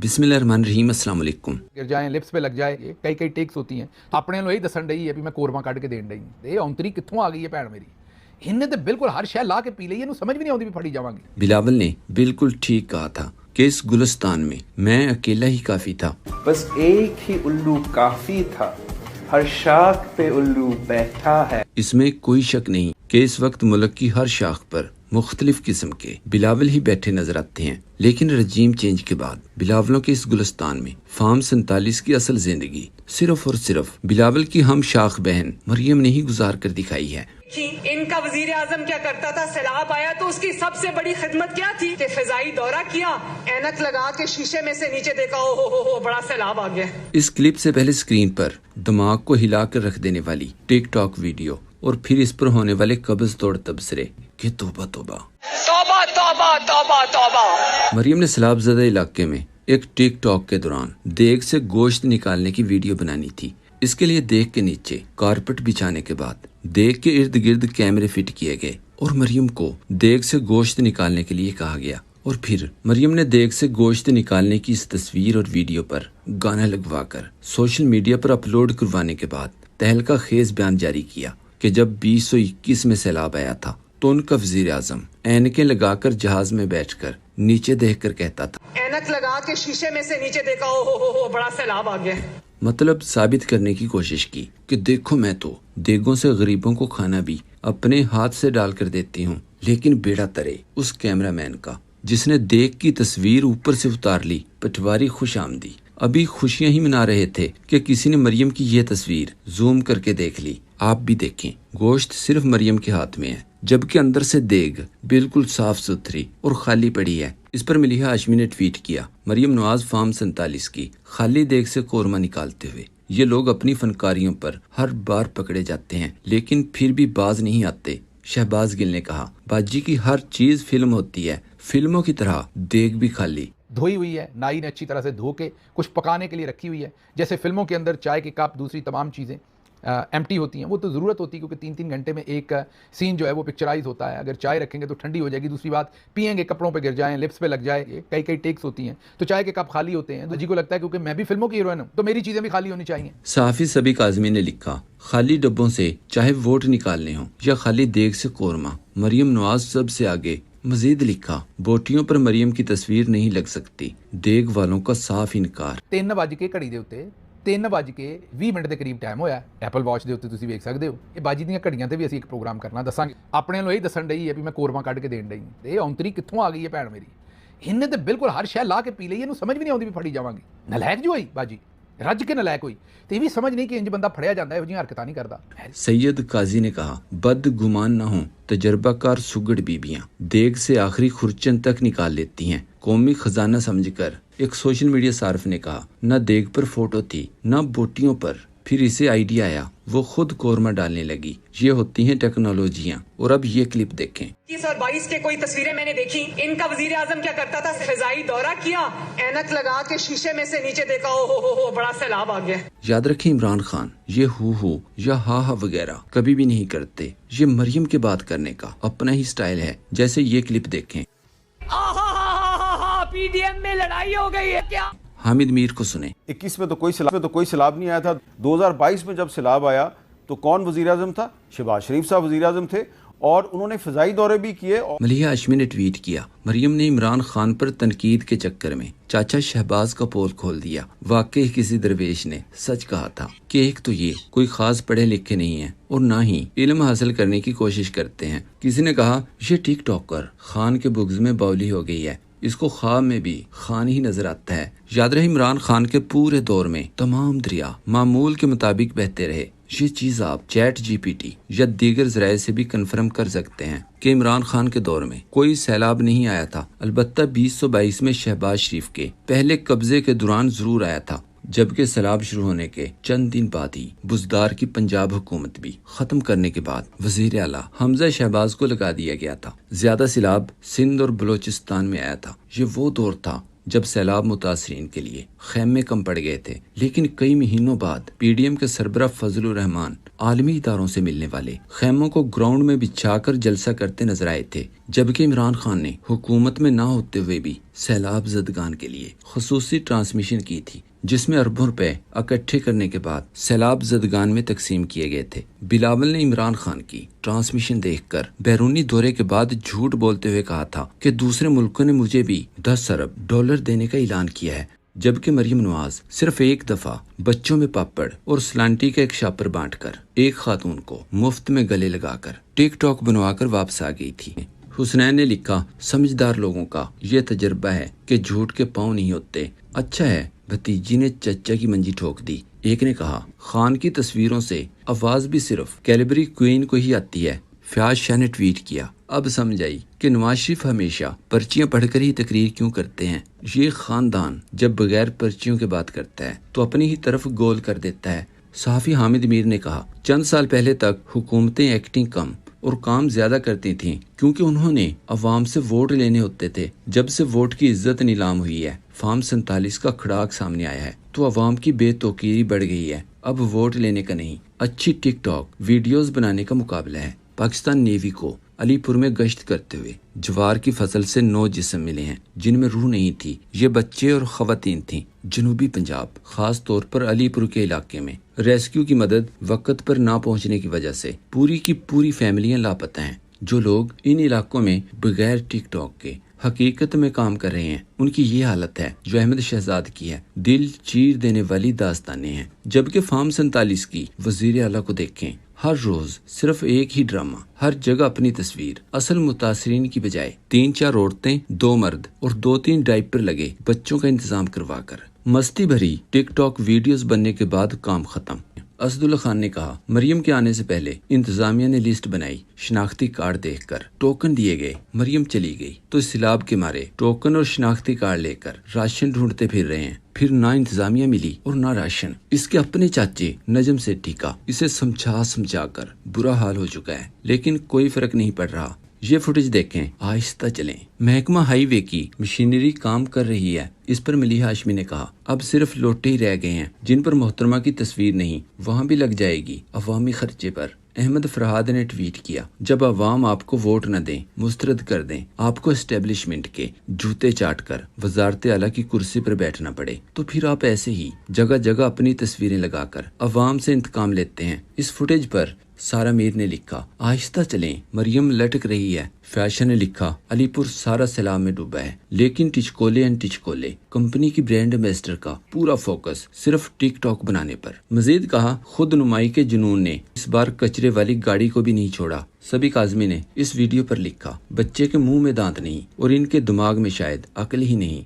बिस्मिल्लाहिर्रहमानिर्रहीम, अस्सलाम वालेकुम। गिर जाए, लिप्स पे लग जाए, कई टेक्स होती हैं। अपने ਨੂੰ ਇਹੀ ਦੱਸਣ ਡਈ ਹੈ ਵੀ ਮੈਂ ਕੋਰਮਾ ਕੱਢ ਕੇ ਦੇਣ ਡਈ ਇਹ ਔਂਤਰੀ ਕਿੱਥੋਂ ਆ ਗਈ ਹੈ ਭੈਣ ਮੇਰੀ। ਇਹਨੇ ਤੇ ਬਿਲਕੁਲ ਹਰ ਸ਼ੈ ਲਾ ਕੇ ਪੀ ਲਈ, ਇਹਨੂੰ ਸਮਝ ਵੀ ਨਹੀਂ ਆਉਂਦੀ ਵੀ ਫੜੀ ਜਾਵਾਂਗੇ। बिलावल ने बिल्कुल ठीक कहा था कि इस गुलिस्तान में मैं अकेला ही काफी था। बस एक ही उल्लू काफी था, हर शाख पे उल्लू बैठा है। इसमें कोई शक नहीं कि इस वक्त मुल्क की हर शाख पर मुख्तलिफ किस्म के बिलावल ही बैठे नजर आते हैं। लेकिन रजीम चेंज के बाद बिलावलों के इस गुलिस्तान में फार्म 47 की असल जिंदगी सिर्फ और सिर्फ बिलावल की हम शाख बहन मरियम ने ही गुजार कर दिखाई है। इनका वजीर आजम क्या करता था, सैलाब आया तो उसकी सबसे बड़ी खिदमत क्या थी कि फिजाई दौरा किया, ऐनक लगा के शीशे में से नीचे देखा, ओ बड़ा सैलाब आ गया। इस क्लिप से पहले स्क्रीन पर दिमाग को हिला कर रख देने वाली टिकटॉक वीडियो और फिर इस पर होने वाले कब्ज तोड़ तबसरे कि तौबा तौबा तौबा तौबा तौबा तौबा। मरियम ने सैलाबज़दा इलाके में एक टिकटॉक के दौरान देग से गोश्त निकालने की वीडियो बनानी थी। इसके लिए देग के नीचे कारपेट बिछाने के बाद देग के इर्द गिर्द कैमरे फिट किए गए और मरियम को देग से गोश्त निकालने के लिए कहा गया। और फिर मरियम ने देग से गोश्त निकालने की इस तस्वीर और वीडियो पर गाना लगवाकर सोशल मीडिया पर अपलोड करवाने के बाद तहलका खेज बयान जारी किया कि जब 2021 में सैलाब आया था तो उनका वजीर आजम ऐनकें लगाकर जहाज में बैठकर नीचे देखकर कहता था, ऐनक लगा के शीशे में से नीचे देखा, ओ बड़ा सैलाब आ गया। मतलब साबित करने की कोशिश की कि देखो मैं तो देगों से गरीबों को खाना भी अपने हाथ से डाल कर देती हूँ। लेकिन बेड़ा तरे उस कैमरामैन का जिसने देग की तस्वीर ऊपर से उतार ली। पटवारी खुश आमदी अभी खुशियां ही मना रहे थे कि किसी ने मरियम की ये तस्वीर जूम करके देख ली। आप भी देखें, गोश्त सिर्फ मरियम के हाथ में है जबकि अंदर से देग बिल्कुल साफ सुथरी और खाली पड़ी है। इस पर मिलिहा हाशमी ने ट्वीट किया, मरियम नवाज फार्म 47 की खाली देग से कोरमा निकालते हुए ये लोग अपनी फनकारियों पर हर बार पकड़े जाते हैं लेकिन फिर भी बाज नहीं आते। शहबाज गिल ने कहा, बाजी की हर चीज फिल्म होती है, फिल्मों की तरह देग भी खाली धोई हुई है, नाई ने अच्छी तरह से धो के कुछ पकाने के लिए रखी हुई है। जैसे फिल्मों के अंदर चाय के कप, दूसरी तमाम चीज़ें एम्प्टी होती हैं, वो तो ज़रूरत होती है क्योंकि 3-3 घंटे में एक सीन जो है वो पिक्चराइज होता है। अगर चाय रखेंगे तो ठंडी हो जाएगी, दूसरी बात पियेंगे कपड़ों पे गिर जाएं, लिप्स पे लग जाए, कई टेक्स होती हैं तो चाय के कप खाली होते हैं। तो जी को लगता है क्योंकि मैं भी फिल्मों की हीरोइन हूँ तो मेरी चीज़ें भी खाली होनी चाहिए। सहाफ़ी सभी काज़मी ने लिखा, खाली डब्बों से चाहे वोट निकालने हो या खाली देग से कोरमा, मरियम नवाज सबसे आगे। मजीद लिखा, बोटियों पर मरियम की तस्वीर नहीं लग सकती, देग वालों का साफ इनकार। 3 ਵਜ ਕੇ ਘੜੀ ਦੇ ਉੱਤੇ 3 ਵੱਜ ਕੇ 20 ਮਿੰਟ ਦੇ ਕਰੀਬ ਟਾਈਮ ਹੋਇਆ। ਐਪਲ ਵਾਚ ਦੇ ਉੱਤੇ ਤੁਸੀਂ ਵੇਖ ਸਕਦੇ ਹੋ। ਇਹ ਬਾਜੀ ਦੀਆਂ ਘੜੀਆਂ ਤੇ ਵੀ ਅਸੀਂ ਇੱਕ ਪ੍ਰੋਗਰਾਮ ਕਰਨਾ ਦੱਸਾਂਗੇ। ਆਪਣੇ ਨੂੰ ਇਹੀ ਦੱਸਣ ਡਈ ਹੈ ਵੀ ਮੈਂ ਕੋਰਮਾ ਕੱਢ ਕੇ ਦੇਣ ਡਈ ਇਹ ਔਂਤਰੀ ਕਿੱਥੋਂ ਆ ਗਈ ਹੈ ਭੈਣ ਮੇਰੀ। ਇਹਨੇ ਤੇ ਬਿਲਕੁਲ ਹਰ ਸ਼ੈ ਲਾ ਕੇ ਪੀ ਲਈ, ਇਹਨੂੰ ਸਮਝ ਵੀ ਨਹੀਂ ਆਉਂਦੀ ਵੀ ਫੜੀ ਜਾਵਾਂਗੇ। ਨਲਾਇਕ ਜੋ ਹੋਈ ਬਾਜੀ, ਰੱਜ ਕੇ ਨਲਾਇਕ ਹੋਈ ਤੇ ਇਹ ਵੀ ਸਮਝ ਨਹੀਂ ਕਿ ਇੰਜ ਬੰਦਾ ਫੜਿਆ ਜਾਂਦਾ ਇਹੋ ਜਿਹੀਆਂ ਹਰਕਤਾਂ ਨਹੀਂ ਕਰਦਾ। सैयद काजी ने कहा, बद गुमान न हो तजर्बाकार सुगड़ बीबियां देग से आखिरी खुरचन तक निकाल लेती हैं। कौमी खजाना समझकर एक सोशल मीडिया सार्फ ने कहा, न देग पर फोटो थी न बोटियों पर, फिर इसे आइडिया आया, वो खुद कोरमा डालने लगी। ये होती हैं टेक्नोलॉजियां। और अब ये क्लिप देखें। 21 और 22 के कोई तस्वीरें मैंने देखी, इनका वजीर आजम क्या करता था, फिजाई दौरा किया, ऐनक लगा के शीशे में से नीचे देखा, ओ बड़ा सैलाब आ गया। याद रखें, इमरान खान ये हु या हा वगैरह कभी भी नहीं करते। ये मरियम के बात करने का अपना ही स्टाइल है। जैसे ये क्लिप देखें। पीडीएम में लड़ाई हो गई है क्या? हामिद मीर को सुने। 21 में तो कोई सैलाब नहीं आया था। 2022 में जब सैलाब आया तो कौन वजीर आजम था? शहबाज शरीफ साहब वजीर आजम थे और उन्होंने फ़िज़ाई दौरे भी किए। मलिहा हाशमी ने ट्वीट किया, मरियम ने इमरान खान पर तनकीद के चक्कर में चाचा शहबाज का पोल खोल दिया। वाकई किसी दरवेश ने सच कहा था कि एक तो ये कोई खास पढ़े लिखे नहीं है और ना ही इल्म हासिल करने की कोशिश करते हैं। किसी ने कहा, ये टिक टॉकर खान के बुग्ज में बावली हो गई है, इसको ख्वाब में भी खान ही नजर आता है। याद रहे, इमरान खान के पूरे दौर में तमाम दरिया मामूल के मुताबिक बहते रहे। ये चीज आप चैट जीपीटी या दीगर जराये से भी कंफर्म कर सकते हैं कि इमरान खान के दौर में कोई सैलाब नहीं आया था। अलबत्ता 2022 में शहबाज शरीफ के पहले कब्जे के दौरान जरूर आया था, जबकि सैलाब शुरू होने के चंद दिन बाद ही बुजदार की पंजाब हुकूमत भी खत्म करने के बाद वजीर आला हमजा शहबाज को लगा दिया गया था। ज्यादा सैलाब सिंध और बलोचिस्तान में आया था। ये वो दौर था جب سیلاب متاثرین کے لیے خیمے کم پڑ گئے تھے، لیکن کئی مہینوں بعد پی ڈی ایم کے سربراہ فضل الرحمان عالمی اداروں سے ملنے والے خیموں کو گراؤنڈ میں بچھا کر جلسہ کرتے نظر آئے تھے، جبکہ عمران خان نے حکومت میں نہ ہوتے ہوئے بھی سیلاب زدگان کے لیے خصوصی ٹرانسمیشن کی تھی، جس میں اربوں روپے اکٹھے کرنے کے بعد سیلاب زدگان میں تقسیم کیے گئے تھے۔ بلاول نے عمران خان کی ٹرانسمیشن دیکھ کر بیرونی دورے کے بعد جھوٹ بولتے ہوئے کہا تھا کہ دوسرے ملکوں نے مجھے بھی $10 ارب دینے کا اعلان کیا ہے، جبکہ مریم نواز صرف ایک دفعہ بچوں میں پاپڑ اور سلانٹی کا ایک شاپر بانٹ کر ایک خاتون کو مفت میں گلے لگا کر ٹک ٹاک بنوا کر واپس آ گئی تھی۔ حسنین نے لکھا، سمجھدار لوگوں کا یہ تجربہ ہے کہ جھوٹ کے پاؤں نہیں ہوتے۔ اچھا ہے بھتیجی نے چچا کی منجی ٹھوک دی۔ ایک نے کہا، خان کی تصویروں سے آواز بھی صرف کیلیبری کوئین کو ہی آتی ہے۔ فیاض شاہ نے ٹویٹ کیا، اب سمجھ آئی کہ نواز شریف ہمیشہ پرچیاں پڑھ کر ہی تقریر کیوں کرتے ہیں۔ یہ خاندان جب بغیر پرچیوں کے بات کرتا ہے تو اپنی ہی طرف گول کر دیتا ہے۔ صحافی حامد میر نے کہا، چند سال پہلے تک حکومتیں ایکٹنگ کم اور کام زیادہ کرتی تھیں کیونکہ انہوں نے عوام سے ووٹ لینے ہوتے تھے۔ جب سے ووٹ کی عزت نیلام ہوئی ہے، فارم 47 کا کھڑاک سامنے آیا ہے تو عوام کی بے توقیری بڑھ گئی ہے۔ اب ووٹ لینے کا نہیں، اچھی ٹک ٹاک ویڈیوز بنانے کا مقابلہ ہے۔ پاکستان نیوی کو علی پور میں گشت کرتے ہوئے جوار کی فصل سے 9 جسم ملے ہیں جن میں روح نہیں تھی۔ یہ بچے اور خواتین تھیں۔ جنوبی پنجاب، خاص طور پر علی پور کے علاقے میں ریسکیو کی مدد وقت پر نہ پہنچنے کی وجہ سے پوری کی پوری فیملیاں لاپتہ ہیں۔ جو لوگ ان علاقوں میں بغیر ٹک ٹاک کے حقیقت میں کام کر رہے ہیں، ان کی یہ حالت ہے جو احمد شہزاد کی ہے۔ دل چیر دینے والی داستانیں ہیں۔ جبکہ فارم 47 کی وزیر اعلیٰ کو دیکھیں، ہر روز صرف ایک ہی ڈرامہ، ہر جگہ اپنی تصویر۔ اصل متاثرین کی بجائے 3-4 عورتیں، 2 مرد اور 2-3 ڈائپر لگے بچوں کا انتظام کروا کر مستی بھری ٹک ٹاک ویڈیوز بننے کے بعد کام ختم۔ اسد اللہ خان نے کہا، مریم کے آنے سے پہلے انتظامیہ نے لسٹ بنائی، شناختی کارڈ دیکھ کر ٹوکن دیے گئے، مریم چلی گئی تو سیلاب کے مارے ٹوکن اور شناختی کارڈ لے کر راشن ڈھونڈتے پھر رہے ہیں۔ پھر نہ انتظامیہ ملی اور نہ راشن۔ اس کے اپنے چاچے نجم سیٹھی کا اسے سمجھا کر برا حال ہو چکا ہے، لیکن کوئی فرق نہیں پڑ رہا۔ یہ فوٹیج دیکھیں، آہستہ چلیں۔ محکمہ ہائی وے کی مشینری کام کر رہی ہے، اس پر ملیحہ ہاشمی نے کہا، اب صرف لوٹے ہی رہ گئے ہیں جن پر محترمہ کی تصویر نہیں، وہاں بھی لگ جائے گی عوامی خرچے پر۔ احمد فرحاد نے ٹویٹ کیا، جب عوام آپ کو ووٹ نہ دیں، مسترد کر دیں، آپ کو اسٹیبلشمنٹ کے جوتے چاٹ کر وزارت اعلیٰ کی کرسی پر بیٹھنا پڑے، تو پھر آپ ایسے ہی جگہ جگہ اپنی تصویریں لگا کر عوام سے انتقام لیتے ہیں۔ اس فوٹیج پر سارا میر نے لکھا، آہستہ چلیں، مریم لٹک رہی ہے۔ فیاشا نے لکھا، علی پور سارا سیلاب میں ڈوبا ہے، لیکن ٹچکولے کمپنی کی برانڈ ایمبیسڈر کا پورا فوکس صرف ٹک ٹاک بنانے پر۔ مزید کہا، خود نمائی کے جنون نے اس بار کچرے والی گاڑی کو بھی نہیں چھوڑا۔ سبی کاظمی نے اس ویڈیو پر لکھا، بچے کے منہ میں دانت نہیں اور ان کے دماغ میں شاید عقل ہی نہیں۔